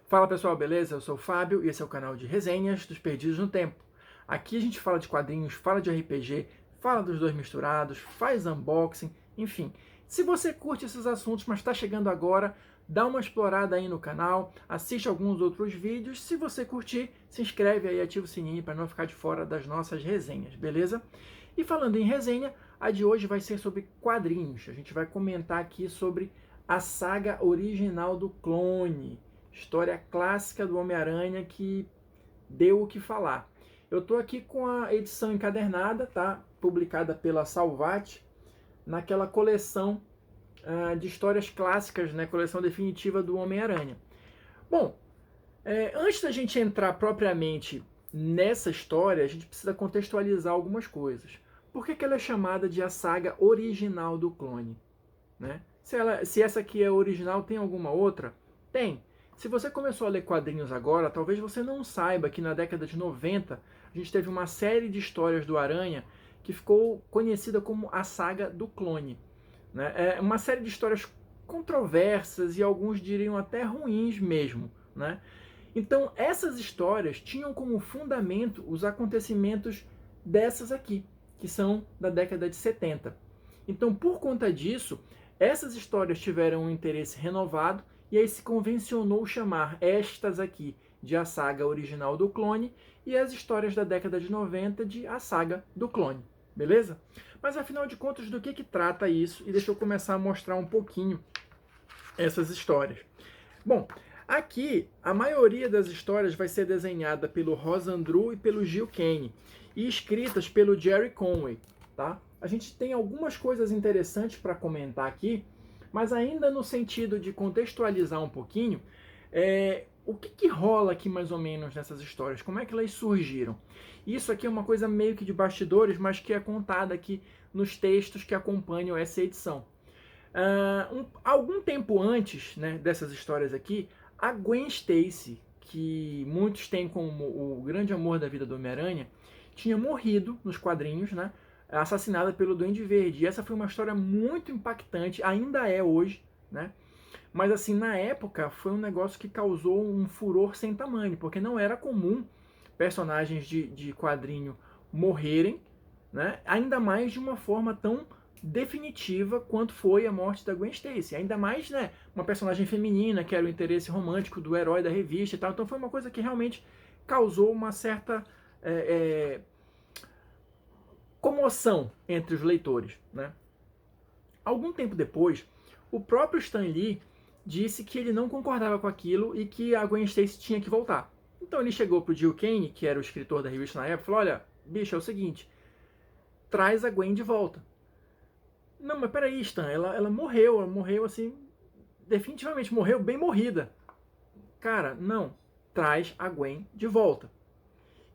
Fala pessoal, beleza? Eu sou o Fábio e esse é o canal de resenhas dos Perdidos no Tempo. Aqui a gente fala de quadrinhos, fala de RPG, fala dos dois misturados, faz unboxing, enfim. Se você curte esses assuntos, mas está chegando agora, dá uma explorada aí no canal, assiste alguns outros vídeos. Se você curtir, se inscreve aí, ativa o sininho para não ficar de fora das nossas resenhas, beleza? E falando em resenha, a de hoje vai ser sobre quadrinhos. A gente vai comentar aqui sobre a saga original do Clone. História clássica do Homem-Aranha que deu o que falar. Eu estou aqui com a edição encadernada, tá? Publicada pela Salvat, naquela coleção de histórias clássicas, né? Coleção definitiva do Homem-Aranha. Bom, antes da gente entrar propriamente nessa história, a gente precisa contextualizar algumas coisas. Por que ela é chamada de a saga original do Clone? Né? Se essa aqui é original, tem alguma outra? Tem. Se você começou a ler quadrinhos agora, talvez você não saiba que na década de 90 a gente teve uma série de histórias do Aranha que ficou conhecida como a saga do Clone. Né? É uma série de histórias controversas e alguns diriam até ruins mesmo. Né? Então essas histórias tinham como fundamento os acontecimentos dessas aqui, que são da década de 70. Então por conta disso, essas histórias tiveram um interesse renovado e aí se convencionou chamar estas aqui de a saga original do Clone e as histórias da década de 90 de a saga do Clone, beleza? Mas afinal de contas, do que trata isso? E deixa eu começar a mostrar um pouquinho essas histórias. Bom, aqui a maioria das histórias vai ser desenhada pelo Ross Andru e pelo Gil Kane e escritas pelo Jerry Conway, tá? A gente tem algumas coisas interessantes para comentar aqui, mas ainda no sentido de contextualizar um pouquinho, o que rola aqui mais ou menos nessas histórias? Como é que elas surgiram? Isso aqui é uma coisa meio que de bastidores, mas que é contada aqui nos textos que acompanham essa edição. Algum tempo antes, né, dessas histórias aqui, a Gwen Stacy, que muitos têm como o grande amor da vida do Homem-Aranha, tinha morrido nos quadrinhos, né? Assassinada pelo Duende Verde. E essa foi uma história muito impactante, ainda é hoje, né? Mas assim, na época foi um negócio que causou um furor sem tamanho, porque não era comum personagens de quadrinho morrerem, né? Ainda mais de uma forma tão definitiva quanto foi a morte da Gwen Stacy. Ainda mais, né, uma personagem feminina que era o interesse romântico do herói da revista e tal. Então foi uma coisa que realmente causou uma certa comoção entre os leitores, né? Algum tempo depois, o próprio Stan Lee disse que ele não concordava com aquilo e que a Gwen Stacy tinha que voltar. Então ele chegou pro Gil Kane, que era o escritor da revista na época, e falou: olha, bicho, é o seguinte, traz a Gwen de volta. Não, mas peraí, Stan, ela morreu assim, definitivamente morreu bem morrida. Cara, não, traz a Gwen de volta.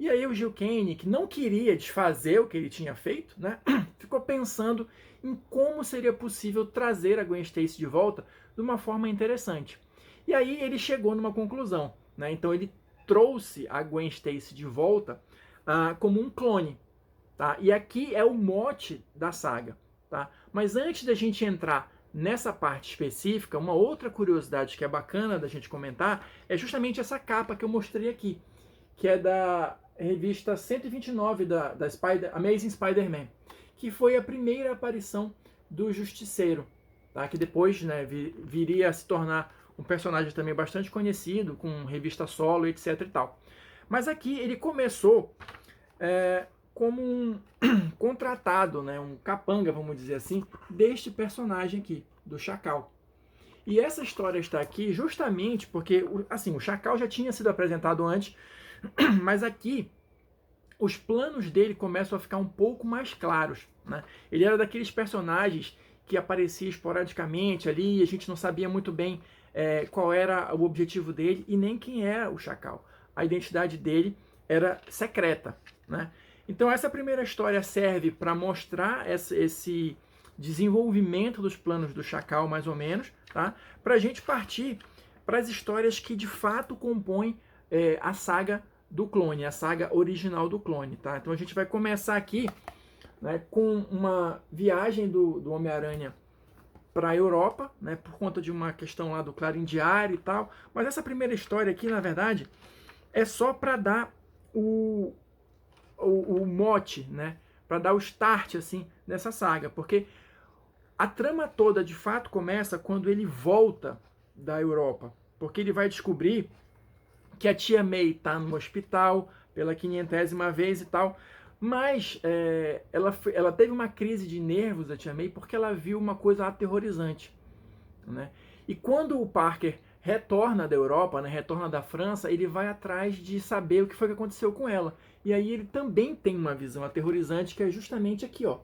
E aí o Gil Kane, que não queria desfazer o que ele tinha feito, né, ficou pensando em como seria possível trazer a Gwen Stacy de volta de uma forma interessante. E aí ele chegou numa conclusão. Né, então ele trouxe a Gwen Stacy de volta como um clone. Tá? E aqui é o mote da saga. Tá? Mas antes da gente entrar nessa parte específica, uma outra curiosidade que é bacana da gente comentar é justamente essa capa que eu mostrei aqui, que é da revista 129 da Amazing Spider-Man, que foi a primeira aparição do Justiceiro, tá? Que depois, né, viria a se tornar um personagem também bastante conhecido, com revista solo, etc e tal. Mas aqui ele começou como um contratado, né, um capanga, vamos dizer assim, deste personagem aqui, do Chacal. E essa história está aqui justamente porque, assim, o Chacal já tinha sido apresentado antes, mas aqui os planos dele começam a ficar um pouco mais claros. Né? Ele era daqueles personagens que aparecia esporadicamente ali, a gente não sabia muito bem qual era o objetivo dele e nem quem era o Chacal. A identidade dele era secreta. Né? Então essa primeira história serve para mostrar esse desenvolvimento dos planos do Chacal, mais ou menos, tá? Para a gente partir para as histórias que de fato compõem a saga do Clone, a saga original do Clone. Tá? Então a gente vai começar aqui, né, com uma viagem do Homem-Aranha para a Europa, né, por conta de uma questão lá do Clarim Diário e tal. Mas essa primeira história aqui, na verdade, é só para dar o mote, né, para dar o start assim nessa saga, porque a trama toda de fato começa quando ele volta da Europa, porque ele vai descobrir que a tia May está no hospital pela 500ª vez e tal, mas ela teve uma crise de nervos, a tia May, porque ela viu uma coisa aterrorizante, né? E quando o Parker retorna da Europa, né, retorna da França, ele vai atrás de saber o que foi que aconteceu com ela. E aí ele também tem uma visão aterrorizante, que é justamente aqui, ó,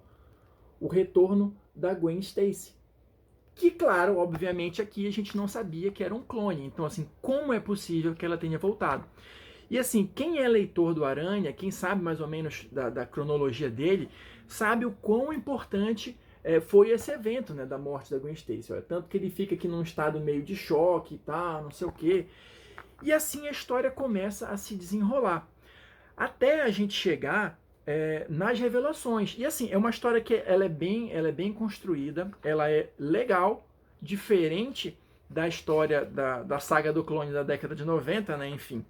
o retorno da Gwen Stacy. Que, claro, obviamente aqui a gente não sabia que era um clone. Então, assim, como é possível que ela tenha voltado? E assim, quem é leitor do Aranha, quem sabe mais ou menos da cronologia dele, sabe o quão importante foi esse evento, né, da morte da Gwen Stacy. Olha, tanto que ele fica aqui num estado meio de choque e tal, não sei o quê. E assim a história começa a se desenrolar. Até a gente chegar nas revelações. E assim, é uma história que ela é bem construída, ela é legal, diferente da história da saga do clone da década de 90, né? Enfim.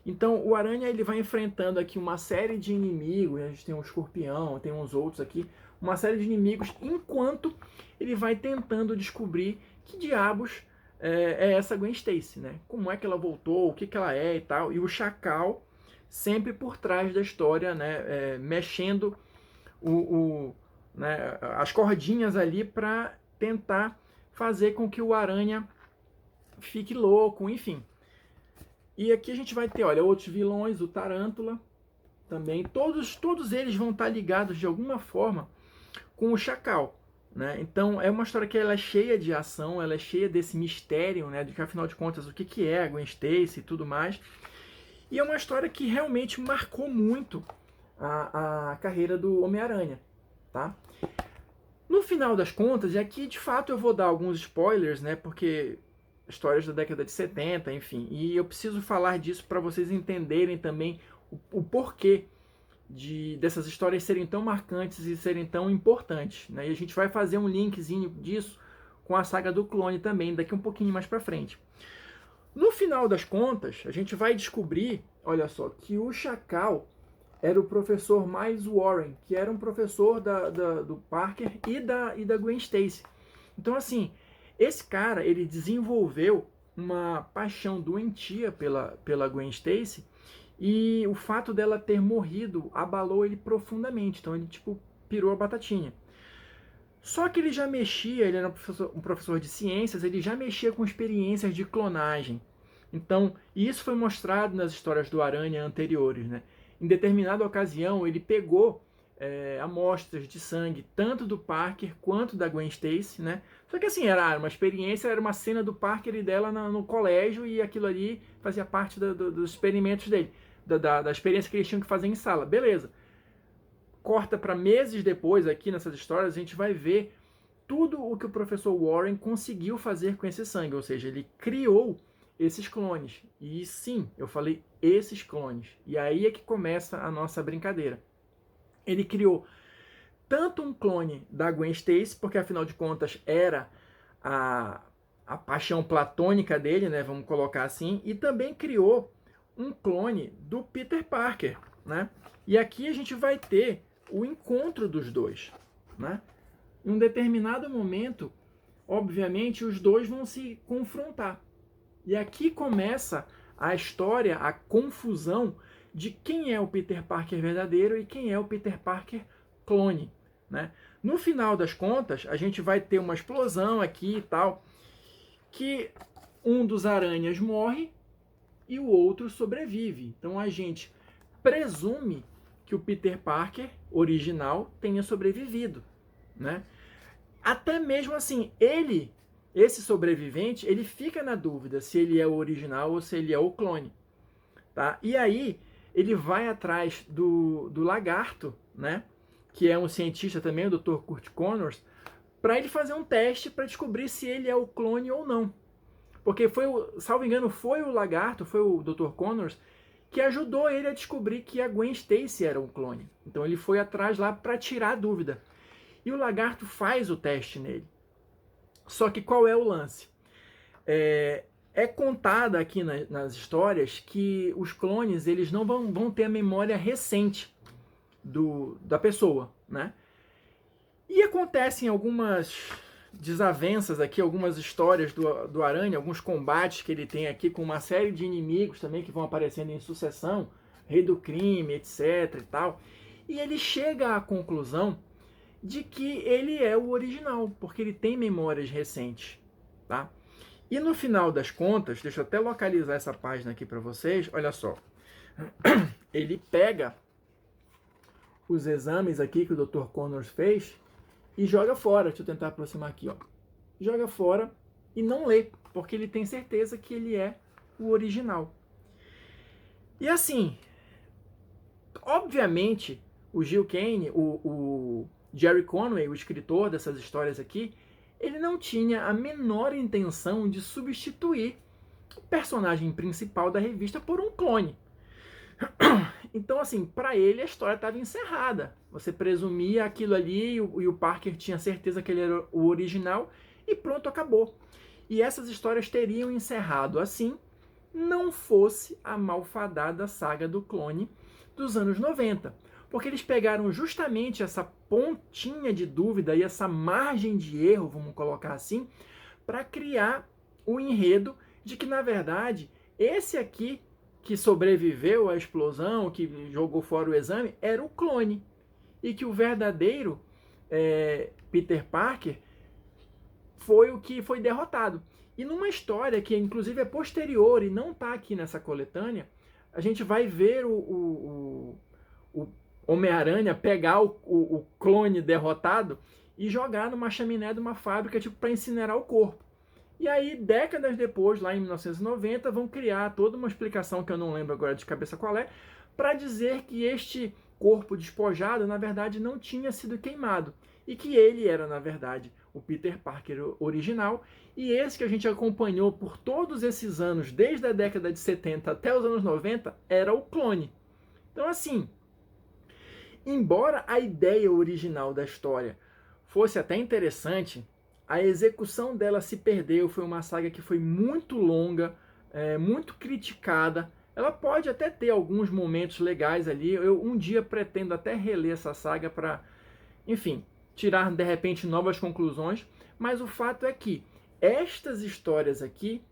Então o Aranha ele vai enfrentando aqui uma série de inimigos, a gente tem um escorpião, tem uns outros aqui, uma série de inimigos, enquanto ele vai tentando descobrir que diabos é essa Gwen Stacy, né? Como é que ela voltou, o que, que ela é e tal. E o Chacal sempre por trás da história, né? Mexendo né, as cordinhas ali para tentar fazer com que o Aranha fique louco, enfim. E aqui a gente vai ter, olha, outros vilões, o Tarântula também. Todos eles vão estar ligados de alguma forma com o Chacal, né? Então é uma história que ela é cheia de ação, ela é cheia desse mistério, né? De que afinal de contas o que é a Gwen Stacy e tudo mais. E é uma história que realmente marcou muito a carreira do Homem-Aranha, tá? No final das contas, e aqui de fato eu vou dar alguns spoilers, né? Porque histórias da década de 70, enfim. E eu preciso falar disso para vocês entenderem também o porquê dessas histórias serem tão marcantes e serem tão importantes, né? E a gente vai fazer um linkzinho disso com a saga do clone também, daqui um pouquinho mais para frente. No final das contas, a gente vai descobrir, olha só, que o Chacal era o professor Miles Warren, que era um professor do Parker e da Gwen Stacy. Então, assim, esse cara, ele desenvolveu uma paixão doentia pela Gwen Stacy, e o fato dela ter morrido abalou ele profundamente. Então ele, tipo, pirou a batatinha. Só que ele já mexia, ele era um professor de ciências, ele já mexia com experiências de clonagem. Então, isso foi mostrado nas histórias do Aranha anteriores, né? Em determinada ocasião, ele pegou amostras de sangue, tanto do Parker quanto da Gwen Stacy, né? Só que assim, era uma experiência, era uma cena do Parker e dela no colégio, e aquilo ali fazia parte dos experimentos dele, da experiência que eles tinham que fazer em sala. Beleza. Corta para meses depois, aqui nessas histórias, a gente vai ver tudo o que o professor Warren conseguiu fazer com esse sangue, ou seja, ele criou esses clones. E sim, eu falei esses clones. E aí é que começa a nossa brincadeira. Ele criou tanto um clone da Gwen Stacy, porque afinal de contas era a paixão platônica dele, né, vamos colocar assim, e também criou um clone do Peter Parker, né? E aqui a gente vai ter o encontro dos dois, né? Em um determinado momento, obviamente, os dois vão se confrontar. E aqui começa a história, a confusão de quem é o Peter Parker verdadeiro e quem é o Peter Parker clone, né? No final das contas, a gente vai ter uma explosão aqui e tal, que um dos aranhas morre e o outro sobrevive. Então a gente presume que o Peter Parker original tenha sobrevivido, né? Até mesmo assim, esse sobrevivente, ele fica na dúvida se ele é o original ou se ele é o clone, tá? E aí ele vai atrás do Lagarto, né? Que é um cientista também, o Dr. Kurt Connors, para ele fazer um teste para descobrir se ele é o clone ou não. Porque salvo engano, foi o Lagarto, foi o Dr. Connors, que ajudou ele a descobrir que a Gwen Stacy era um clone. Então ele foi atrás lá para tirar a dúvida. E o Lagarto faz o teste nele. Só que qual é o lance? É contada aqui nas histórias que os clones eles não vão ter a memória recente da pessoa, né? E acontecem algumas desavenças aqui, algumas histórias do Aranha, alguns combates que ele tem aqui com uma série de inimigos também que vão aparecendo em sucessão, Rei do Crime, etc e tal. E ele chega à conclusão de que ele é o original, porque ele tem memórias recentes, tá? E no final das contas, deixa eu até localizar essa página aqui para vocês, olha só. Ele pega os exames aqui que o Dr. Connors fez e joga fora. Deixa eu tentar aproximar aqui, ó. Joga fora e não lê, porque ele tem certeza que ele é o original. E assim, obviamente, o Gil Kane, o Gerry Conway, o escritor dessas histórias aqui, ele não tinha a menor intenção de substituir o personagem principal da revista por um clone. Então, assim, para ele a história estava encerrada. Você presumia aquilo ali e o Parker tinha certeza que ele era o original e pronto, acabou. E essas histórias teriam encerrado assim, não fosse a malfadada saga do clone dos anos 90. Porque eles pegaram justamente essa pontinha de dúvida e essa margem de erro, vamos colocar assim, para criar o enredo de que, na verdade, esse aqui que sobreviveu à explosão, que jogou fora o exame, era o clone. E que o verdadeiro Peter Parker foi o que foi derrotado. E numa história que, inclusive, é posterior e não está aqui nessa coletânea, a gente vai ver o Homem-Aranha pegar o clone derrotado e jogar numa chaminé de uma fábrica tipo, para incinerar o corpo. E aí, décadas depois, lá em 1990, vão criar toda uma explicação que eu não lembro agora de cabeça qual é, para dizer que este corpo despojado, na verdade, não tinha sido queimado. E que ele era, na verdade, o Peter Parker original. E esse que a gente acompanhou por todos esses anos, desde a década de 70 até os anos 90, era o clone. Então, assim, embora a ideia original da história fosse até interessante, a execução dela se perdeu. Foi uma saga que foi muito longa, muito criticada. Ela pode até ter alguns momentos legais ali. Eu um dia pretendo até reler essa saga para, enfim, tirar de repente novas conclusões. Mas o fato é que estas histórias aqui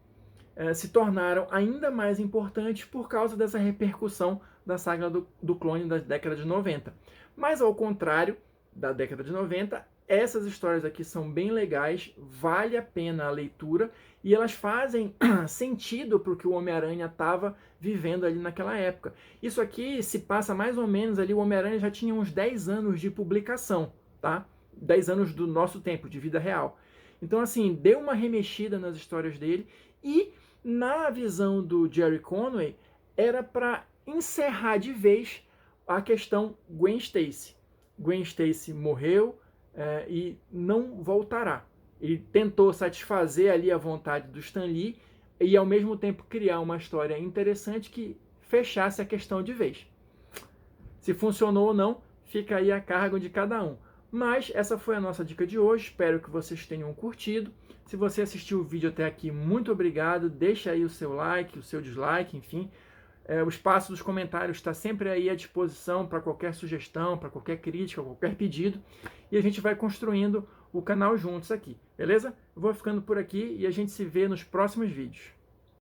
se tornaram ainda mais importantes por causa dessa repercussão da saga do clone da década de 90. Mas ao contrário da década de 90, essas histórias aqui são bem legais, vale a pena a leitura e elas fazem sentido para o que o Homem-Aranha estava vivendo ali naquela época. Isso aqui se passa mais ou menos ali, o Homem-Aranha já tinha uns 10 anos de publicação, tá? 10 anos do nosso tempo, de vida real. Então, assim, deu uma remexida nas histórias dele e, na visão do Gerry Conway, era para encerrar de vez a questão Gwen Stacy. Gwen Stacy morreu e não voltará. Ele tentou satisfazer ali a vontade do Stan Lee e, ao mesmo tempo, criar uma história interessante que fechasse a questão de vez. Se funcionou ou não, fica aí a cargo de cada um. Mas essa foi a nossa dica de hoje, espero que vocês tenham curtido. Se você assistiu o vídeo até aqui, muito obrigado. Deixa aí o seu like, o seu dislike, enfim. O espaço dos comentários está sempre aí à disposição para qualquer sugestão, para qualquer crítica, qualquer pedido. E a gente vai construindo o canal juntos aqui, beleza? Eu vou ficando por aqui e a gente se vê nos próximos vídeos.